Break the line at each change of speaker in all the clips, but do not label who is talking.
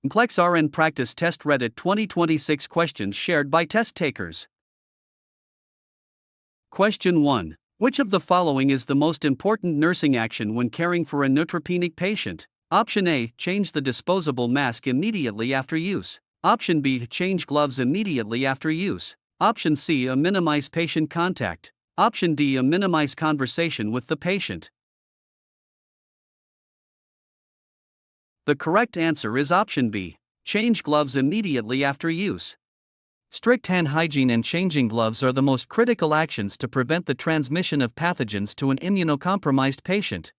NCLEX RN Practice Test Reddit 2026 questions shared by test takers. Question 1. Which of the following is the most important nursing action when caring for a neutropenic patient? Option A. Change the disposable mask immediately after use. Option B. Change gloves immediately after use. Option C. Minimize patient contact. Option D. Minimize conversation with the patient. The correct answer is option B. Change gloves immediately after use. Strict hand hygiene and changing gloves are the most critical actions to prevent the transmission of pathogens to an immunocompromised patient.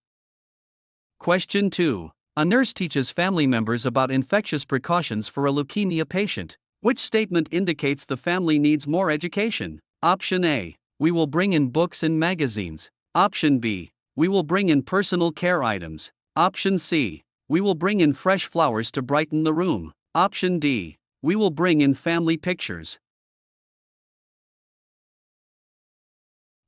Question 2. A nurse teaches family members about infectious precautions for a leukemia patient. Which statement indicates the family needs more education? Option A. We will bring in books and magazines. Option B. We will bring in personal care items. Option C. We will bring in fresh flowers to brighten the room. Option D. We will bring in family pictures.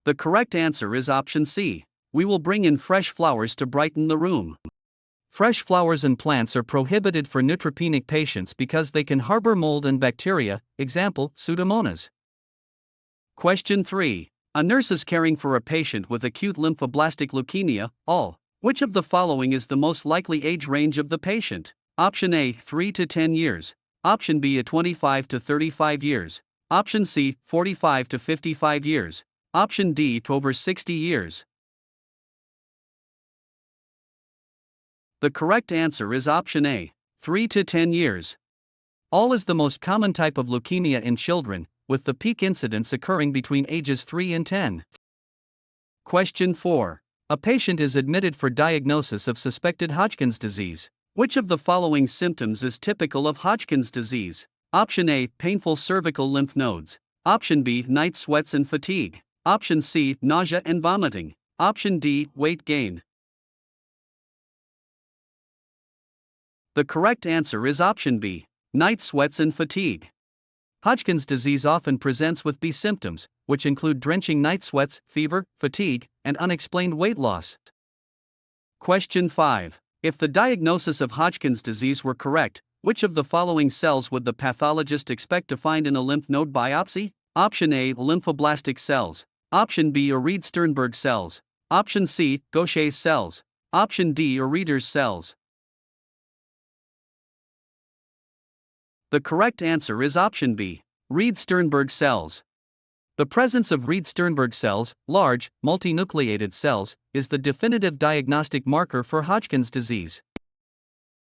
The correct answer is option C. We will bring in fresh flowers to brighten the room. Fresh flowers and plants are prohibited for neutropenic patients because they can harbor mold and bacteria, example, Pseudomonas. Question 3. A nurse is caring for a patient with acute lymphoblastic leukemia, ALL. Which of the following is the most likely age range of the patient? Option A. 3 to 10 years. Option B. 25 to 35 years. Option C. 45 to 55 years. Option D. Over 60 years. The correct answer is option A. 3 to 10 years. ALL is the most common type of leukemia in children, with the peak incidence occurring between ages 3 and 10. Question 4. A patient is admitted for diagnosis of suspected Hodgkin's disease. Which of the following symptoms is typical of Hodgkin's disease? Option A. Painful cervical lymph nodes. Option B. Night sweats and fatigue. Option C. Nausea and vomiting. Option D. Weight gain. The correct answer is option B. Night sweats and fatigue. Hodgkin's disease often presents with B symptoms, which include drenching night sweats, fever, fatigue, and unexplained weight loss. Question 5. If the diagnosis of Hodgkin's disease were correct, which of the following cells would the pathologist expect to find in a lymph node biopsy? Option A. Lymphoblastic cells. Option B. Reed-Sternberg cells. Option C. Gaucher's cells. Option D. Reeder's cells. The correct answer is option B. Reed-Sternberg cells. The presence of Reed-Sternberg cells, large, multinucleated cells, is the definitive diagnostic marker for Hodgkin's disease.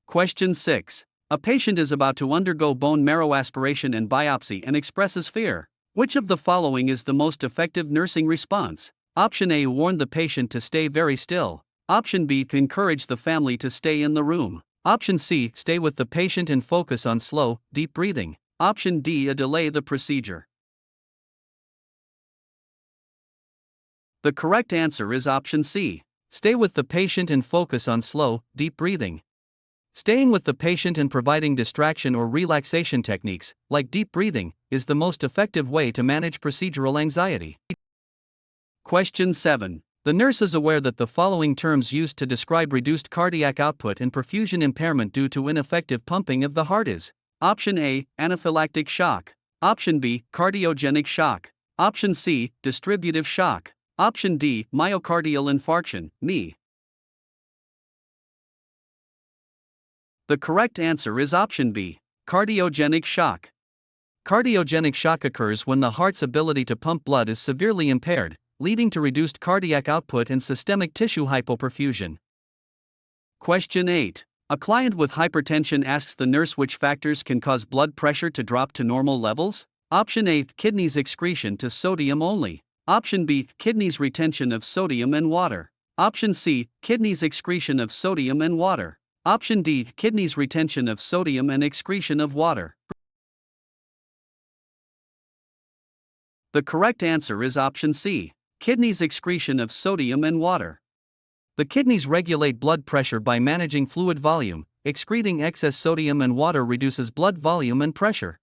Question 6. A patient is about to undergo bone marrow aspiration and biopsy and expresses fear. Which of the following is the most effective nursing response? Option A. Warn the patient to stay very still. Option B. Encourage the family to stay in the room. Option C. Stay with the patient and focus on slow, deep breathing. Option D. Delay the procedure. The correct answer is option C. Stay with the patient and focus on slow, deep breathing. Staying with the patient and providing distraction or relaxation techniques, like deep breathing, is the most effective way to manage procedural anxiety. Question 7. The nurse is aware that the following terms used to describe reduced cardiac output and perfusion impairment due to ineffective pumping of the heart is: Option A. Anaphylactic shock. Option B. Cardiogenic shock. Option C. Distributive shock. Option D. Myocardial infarction, MI. The correct answer is option B. Cardiogenic shock. Cardiogenic shock occurs when the heart's ability to pump blood is severely impaired, leading to reduced cardiac output and systemic tissue hypoperfusion. Question 8. A client with hypertension asks the nurse which factors can cause blood pressure to drop to normal levels. Option A. Kidneys excretion to sodium only. Option B. Kidneys retention of sodium and water. Option C. Kidneys excretion of sodium and water. Option D. Kidneys retention of sodium and excretion of water. The correct answer is option C. Kidneys excretion of sodium and water. The kidneys regulate blood pressure by managing fluid volume. Excreting excess sodium and water reduces blood volume and pressure.